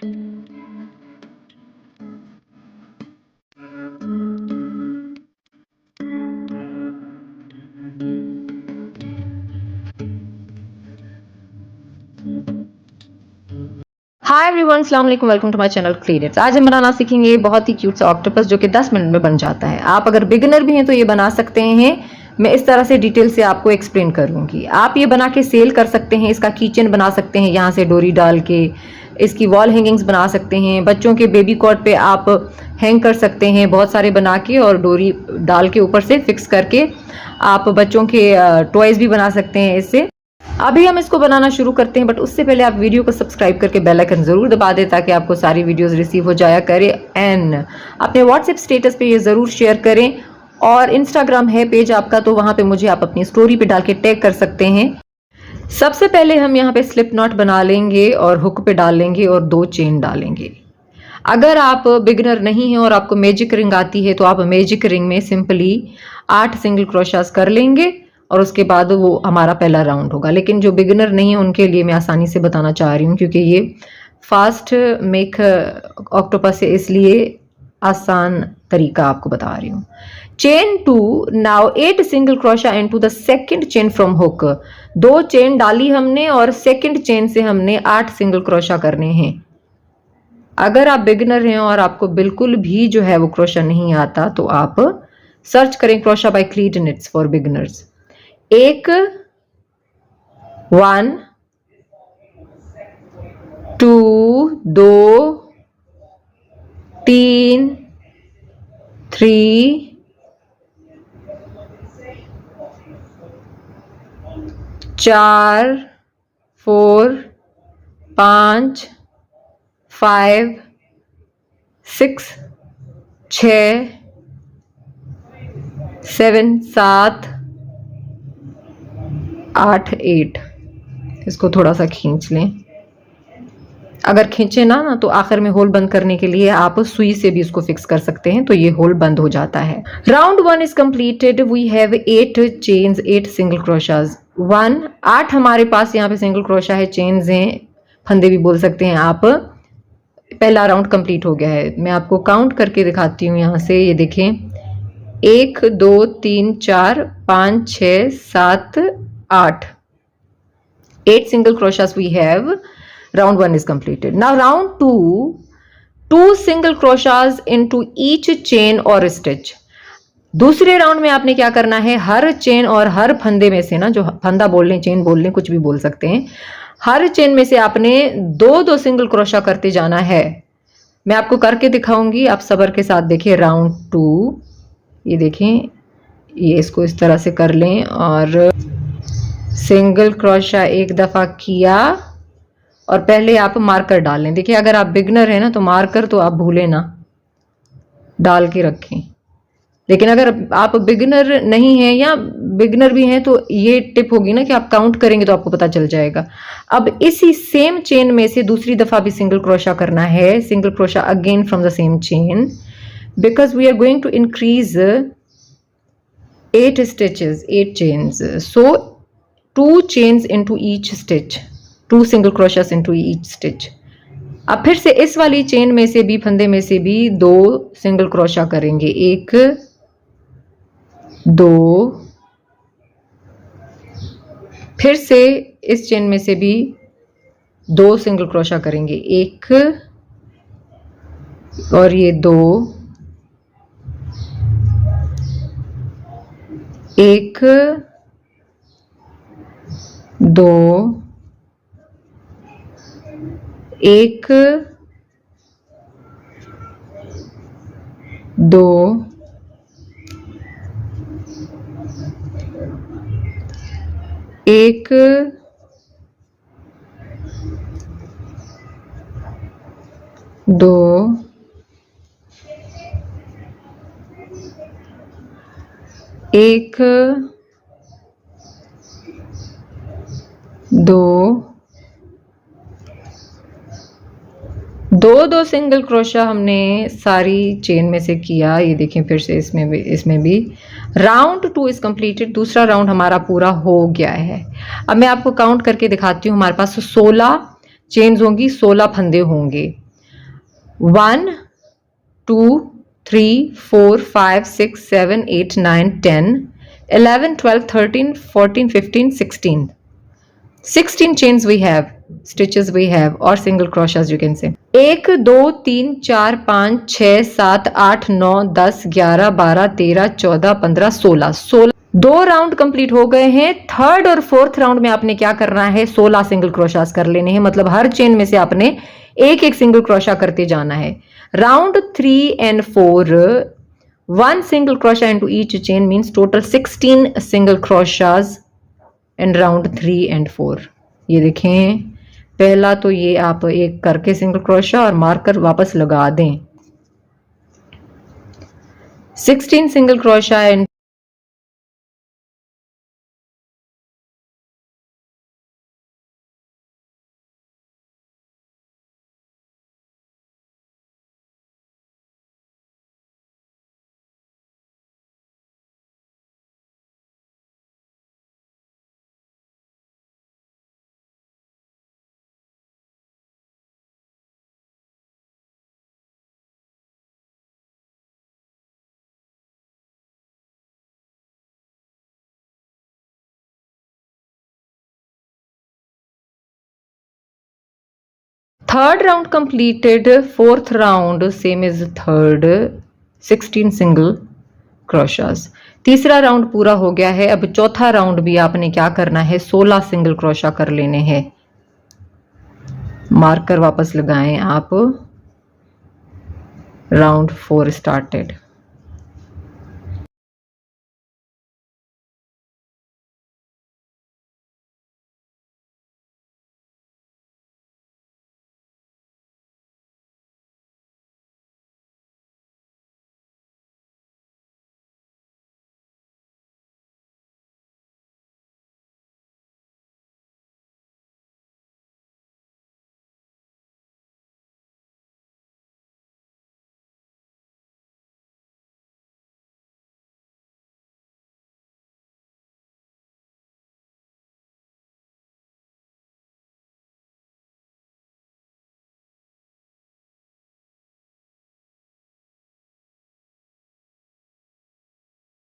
Hi everyone, अस्सलाम वालेकुम, welcome to my channel क्लियरेट्स। आज हम बनाना सीखेंगे बहुत ही क्यूट सा ऑक्टोपस जो कि 10 मिनट में बन जाता है। आप अगर बिगिनर भी हैं तो ये बना सकते हैं। मैं इस तरह से डिटेल से आपको एक्सप्लेन करूंगी। आप ये बना के सेल कर सकते हैं। इसका कीचेन बना सकते हैं, यहाँ से डोरी डाल के इसकी वॉल हैंगिंग्स बना सकते हैं। बच्चों के बेबी कॉट पे आप हैंग कर सकते हैं बहुत सारे बना के, और डोरी डाल के ऊपर से फिक्स करके आप बच्चों के टॉयज भी बना सकते हैं इससे। अभी हम इसको बनाना शुरू करते हैं, बट उससे पहले आप वीडियो को सब्सक्राइब करके बेल आइकन जरूर दबा दें ताकि आपको सारी वीडियोस रिसीव हो जाया करे। एंड अपने व्हाट्सएप स्टेटस पे ये जरूर शेयर करें, और इंस्टाग्राम है पेज आपका तो वहां पे मुझे आप अपनी स्टोरी पे डाल के टैग कर सकते हैं। सबसे पहले हम यहाँ पे स्लिप नॉट बना लेंगे और हुक पे डाल लेंगे और 2 चेन डालेंगे। अगर आप बिगिनर नहीं हैं और आपको मैजिक रिंग आती है तो आप मैजिक रिंग में सिंपली 8 सिंगल क्रोशास कर लेंगे और उसके बाद वो हमारा पहला राउंड होगा। लेकिन जो बिगिनर नहीं है उनके लिए मैं आसानी से बताना चाह रही हूँ, क्योंकि ये फास्ट मेक ऑक्टोपस है, इसलिए आसान तरीका आपको बता रही हूँ। Chain 2, now 8 single crochet into the second chain from hook. 2 chain डाली हमने और सेकंड चेन से हमने 8 सिंगल क्रोशा करने हैं। अगर आप बिगिनर हैं और आपको बिल्कुल भी जो है वो क्रोशा नहीं आता तो आप सर्च करें क्रोशा बाय क्लीड निट्स फॉर बिगिनर्स। 1 1 2 2 3 3 4 4 5 5 6 6 7 7 8 8। इसको थोड़ा सा खींच लें। अगर खींचे ना तो आखिर में होल बंद करने के लिए आप सुई से भी उसको फिक्स कर सकते हैं, तो ये होल बंद हो जाता है। Round 1 is completed. We have 8 chains, 8 single crochets. 8 हमारे पास यहाँ पे सिंगल क्रोशा है, चेन्स हैं, फंदे भी बोल सकते हैं आप। पहला राउंड कंप्लीट हो गया है। मैं आपको काउंट करके दिखाती हूँ यहाँ से। ये देखें, 1 2 3 4 5 6 7 8 single crochets we have. Round 1 is completed. Now round 2 single crochets into each chain or stitch. दूसरे राउंड में आपने क्या करना है, हर चेन और हर फंदे में से ना, जो फंदा बोल लें, चेन बोल लें, कुछ भी बोल सकते हैं, हर चेन में से आपने 2 सिंगल क्रोशा करते जाना है। मैं आपको करके दिखाऊंगी, आप सब्र के साथ देखिए। राउंड 2, ये देखें, ये इसको इस तरह से कर लें और सिंगल क्रोशा एक दफ़ा किया और पहले आप मार्कर डाल लें। देखिए, अगर आप बिगनर हैं ना तो मार्कर तो आप भूलें ना, डाल के रखें। लेकिन अगर आप बिगिनर नहीं हैं या बिगिनर भी हैं तो ये टिप होगी ना कि आप काउंट करेंगे तो आपको पता चल जाएगा। अब इसी सेम चेन में से दूसरी दफ़ा भी सिंगल क्रोशा करना है। Single crochet again from the same chain, because we are going to increase 8 stitches, 8 chains, so 2 chains into each stitch, 2 single crochets into each stitch. अब फिर से इस वाली चेन में से भी, फंदे में से भी 2 सिंगल क्रोशा करेंगे। 1 2, फिर से इस चेन में से भी 2 सिंगल क्रोशा करेंगे। 1 और ये 2, 1 2 1 2 1 2 1 2 2 सिंगल क्रोशा हमने सारी चेन में से किया। ये देखें, फिर से इसमें भी राउंड 2 इज कंप्लीटेड। दूसरा राउंड हमारा पूरा हो गया है। अब मैं आपको काउंट करके दिखाती हूँ। हमारे पास 16 चेन्स होंगी, 16 फंदे होंगे। 1 2 3 4 5 6 7 8 9 10 11 12 13 14 15 16 chains we have, stitches we have, or single crochets you can say. 1 2 3 4 5 6 7 8 9 10 11 12 13 14 15 16 दो राउंड कंप्लीट हो गए हैं। थर्ड और फोर्थ राउंड में आपने क्या करना है, 16 सिंगल क्रोशास कर लेने हैं। मतलब हर चेन में से आपने एक एक सिंगल क्रोशा करते जाना है। Round 3 and 4 1 single crochet into each chain means total 16 single crochets in round 3 and 4। ये देखें, पहला तो ये आप एक करके सिंगल क्रोशा और मार्कर वापस लगा दें। 16 single crochet and third round completed. Fourth round same is third, 16 single crochets. तीसरा राउंड पूरा हो गया है। अब चौथा राउंड भी आपने क्या करना है, 16 सिंगल क्रोशा कर लेने हैं। मार्कर वापस लगाएं आप। Round 4 started.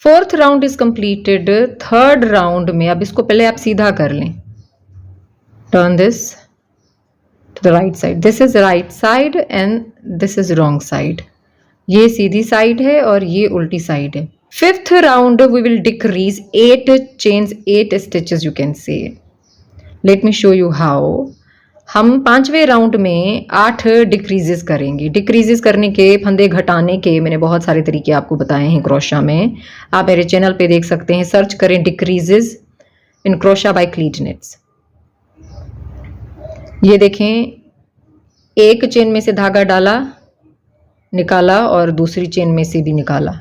Fourth round is completed. Third round में अब इसको पहले आप सीधा कर लें। Turn this to the right side. This is right side and this is wrong side. ये सीधी साइड है और ये उल्टी साइड है। Fifth round we will decrease 8 chains, 8 stitches you can say. Let me show you how. हम पांचवें round में 8 डिक्रीजेस करेंगे। डिक्रीजेस करने के, फंदे घटाने के मैंने बहुत सारे तरीके आपको बताए हैं क्रोशा में। आप मेरे चैनल पे देख सकते हैं, सर्च करें डिक्रीजेस इन क्रोशा बाय क्लीट निट्स। ये देखें, एक चेन में से धागा डाला, निकाला और दूसरी चेन में से भी निकाला।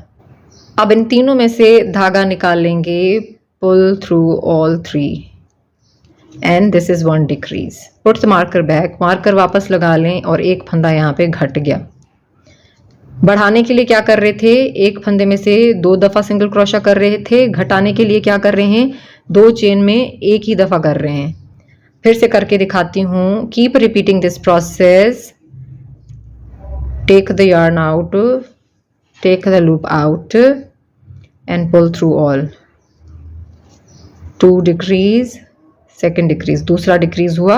अब इन तीनों में से धागा निकालेंगे। Pull through all 3 and this is 1 decrease. Put the marker back. Marker वापस लगा लें और एक फंदा यहाँ पे घट गया। बढ़ाने के लिए क्या कर रहे थे, एक फंदे में से 2 दफा सिंगल क्रोशा कर रहे थे। घटाने के लिए क्या कर रहे हैं, 2 चेन में एक ही दफा कर रहे हैं। फिर से करके दिखाती हूँ। Keep repeating this process. Take the yarn out, take the loop out and pull through all। 2 decrease, second decrease, दूसरा डिक्रीज हुआ।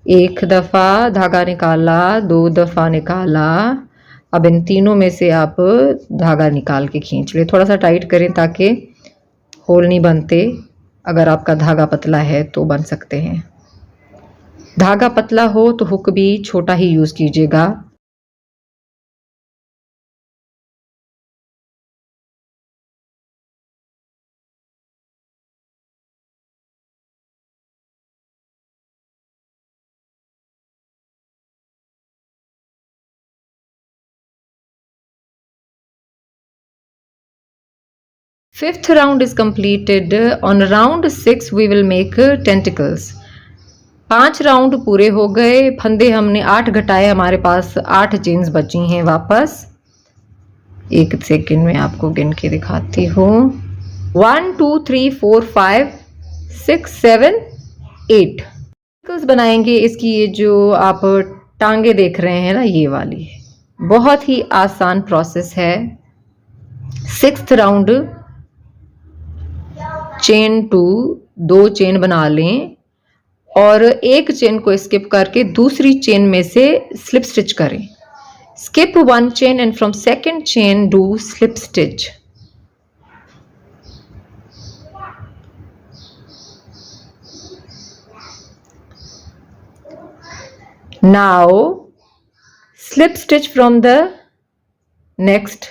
एक दफा धागा निकाला, 2 दफा निकाला। अब इन तीनों में से आप धागा निकाल के खींच ले। थोड़ा सा टाइट करें ताकि होल नहीं बनते। अगर आपका धागा पतला है तो बन सकते हैं। धागा पतला हो तो हुक भी छोटा ही यूज कीजिएगा। Fifth round is completed. On round 6 we will make tentacles. 5 round पूरे हो गए। फंदे हमने 8 घटाए, हमारे पास 8 चेन्स बची हैं वापस। एक सेकेंड में आपको गिन के दिखाती हूँ। 1 2 3 4 5 6 7 8 बनाएंगे। इसकी ये जो आप टांगे देख रहे हैं ना, ये वाली, बहुत ही आसान प्रोसेस है। 6th राउंड चेन 2, 2 चेन बना लें और एक चेन को स्किप करके दूसरी चेन में से स्लिप स्टिच करें। skip 1 chain and from second chain do slip stitch. Now slip stitch from the next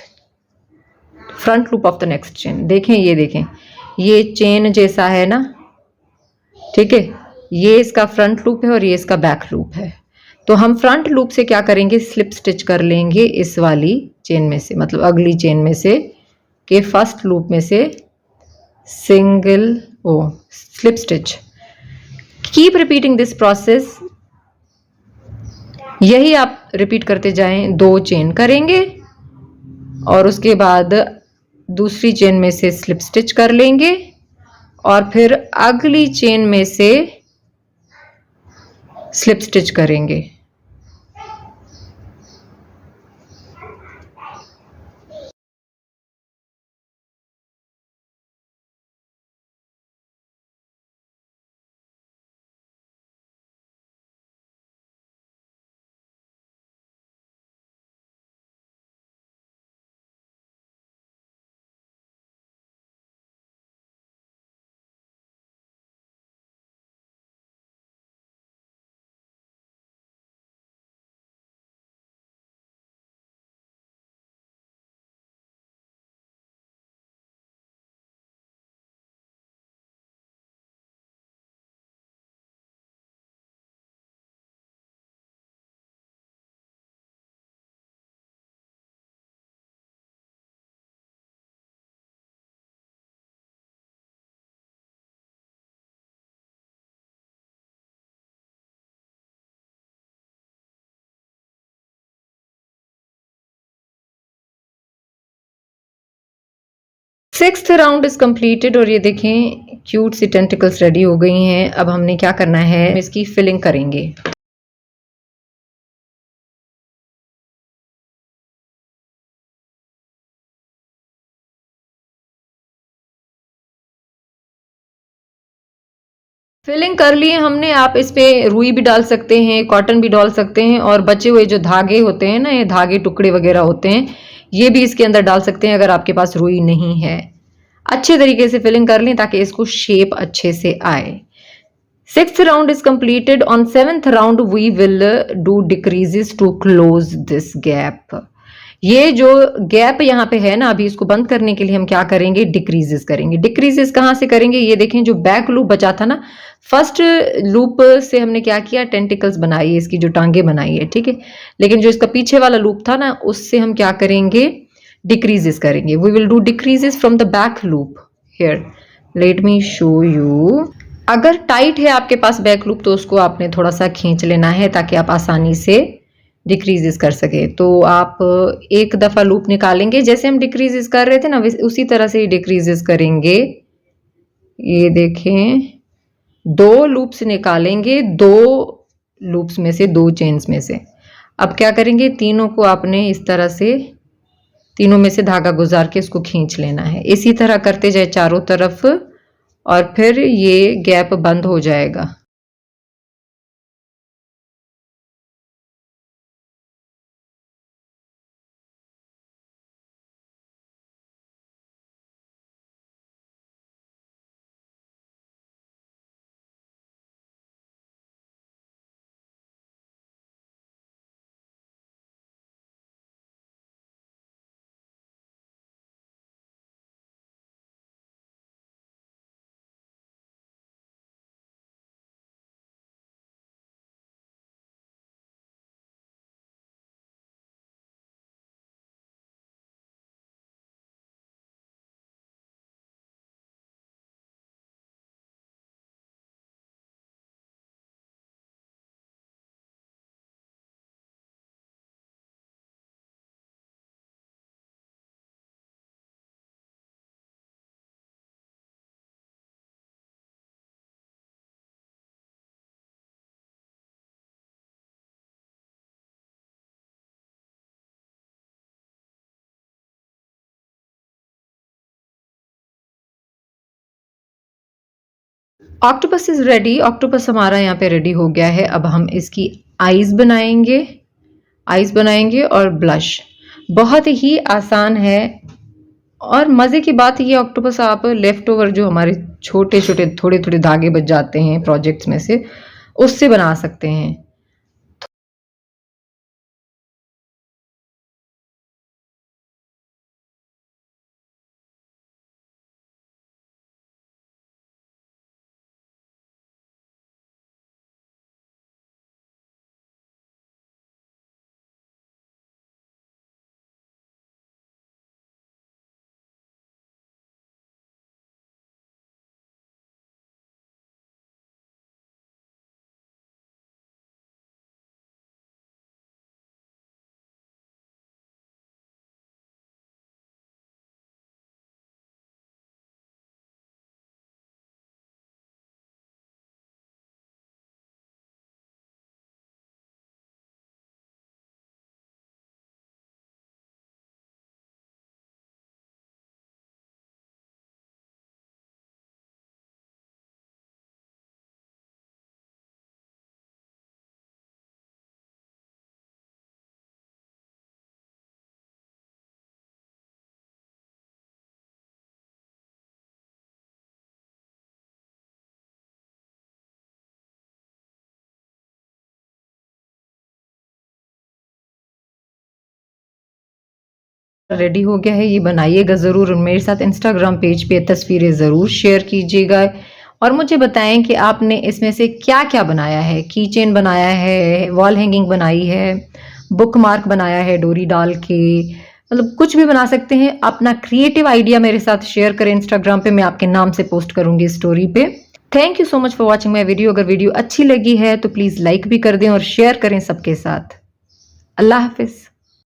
front loop of the next chain. देखें, ये देखें, ये चेन जैसा है ना, ठीक है, ये इसका फ्रंट लूप है और ये इसका बैक लूप है। तो हम फ्रंट लूप से क्या करेंगे, स्लिप स्टिच कर लेंगे इस वाली चेन में से, मतलब अगली चेन में से के फर्स्ट लूप में से single slip stitch. Keep repeating this process, यही आप रिपीट करते जाएं। 2 चेन करेंगे और उसके बाद दूसरी चेन में से स्लिप स्टिच कर लेंगे और फिर अगली चेन में से स्लिप स्टिच करेंगे। सिक्स्थ राउंड इज कंप्लीटेड और ये देखें क्यूट सी टेंटिकल्स रेडी हो गई हैं। अब हमने क्या करना है, इसकी फिलिंग करेंगे। फिलिंग कर लिए हमने। आप इस पे रुई भी डाल सकते हैं, कॉटन भी डाल सकते हैं और बचे हुए जो धागे होते हैं ना, ये धागे टुकड़े वगैरह होते हैं, ये भी इसके अंदर डाल सकते हैं अगर आपके पास रुई नहीं है। अच्छे तरीके से फिलिंग कर लें ताकि इसको शेप अच्छे से आए। 6th round is completed. On 7th round we will do decreases to close this gap. ये जो गैप यहाँ पे है ना, अभी इसको बंद करने के लिए हम क्या करेंगे, डिक्रीजेस करेंगे। डिक्रीजेस कहाँ से करेंगे, ये देखें जो बैक लूप बचा था ना, फर्स्ट लूप से हमने क्या किया, टेंटिकल्स बनाई है, इसकी जो टांगे बनाई है, ठीक है। लेकिन जो इसका पीछे वाला लूप था ना, उससे हम क्या करेंगे, डिक्रीजेस करेंगे। We will do decreases from the back loop. Here let me show you. अगर टाइट है आपके पास बैक लूप तो उसको आपने थोड़ा सा खींच लेना है ताकि आप आसानी से डिक्रीजेस कर सके। तो आप एक दफ़ा लूप निकालेंगे, जैसे हम डिक्रीजेस कर रहे थे ना, उसी तरह से ही डिक्रीजेस करेंगे। ये देखें, 2 लूप्स निकालेंगे, 2 लूप्स में से, 2 चेन्स में से। अब क्या करेंगे, तीनों को आपने इस तरह से, तीनों में से धागा गुजार के इसको खींच लेना है। इसी तरह करते जाए चारों तरफ और फिर ये गैप बंद हो जाएगा। Octopus is ready. ऑक्टोपस हमारा यहाँ पे रेडी हो गया है। अब हम इसकी आईज बनाएंगे और ब्लश। बहुत ही आसान है और मजे की बात ये, ऑक्टोपस आप लेफ्ट ओवर जो हमारे छोटे छोटे थोड़े थोड़े धागे बच जाते हैं प्रोजेक्ट्स में से, उससे बना सकते हैं। रेडी हो गया है, ये बनाइएगा ज़रूर और मेरे साथ इंस्टाग्राम पेज पे तस्वीरें ज़रूर शेयर कीजिएगा और मुझे बताएं कि आपने इसमें से क्या क्या बनाया है। की चेन बनाया है, वॉल हैंगिंग बनाई है, बुक मार्क बनाया है डोरी डाल के, मतलब कुछ भी बना सकते हैं। अपना क्रिएटिव आइडिया मेरे साथ शेयर करें इंस्टाग्राम पे, मैं आपके नाम से पोस्ट करूंगी स्टोरी पे। Thank you so much for watching my video. अगर वीडियो अच्छी लगी है तो प्लीज़ लाइक भी कर दें और शेयर करें सबके साथ। अल्लाह हाफिज़।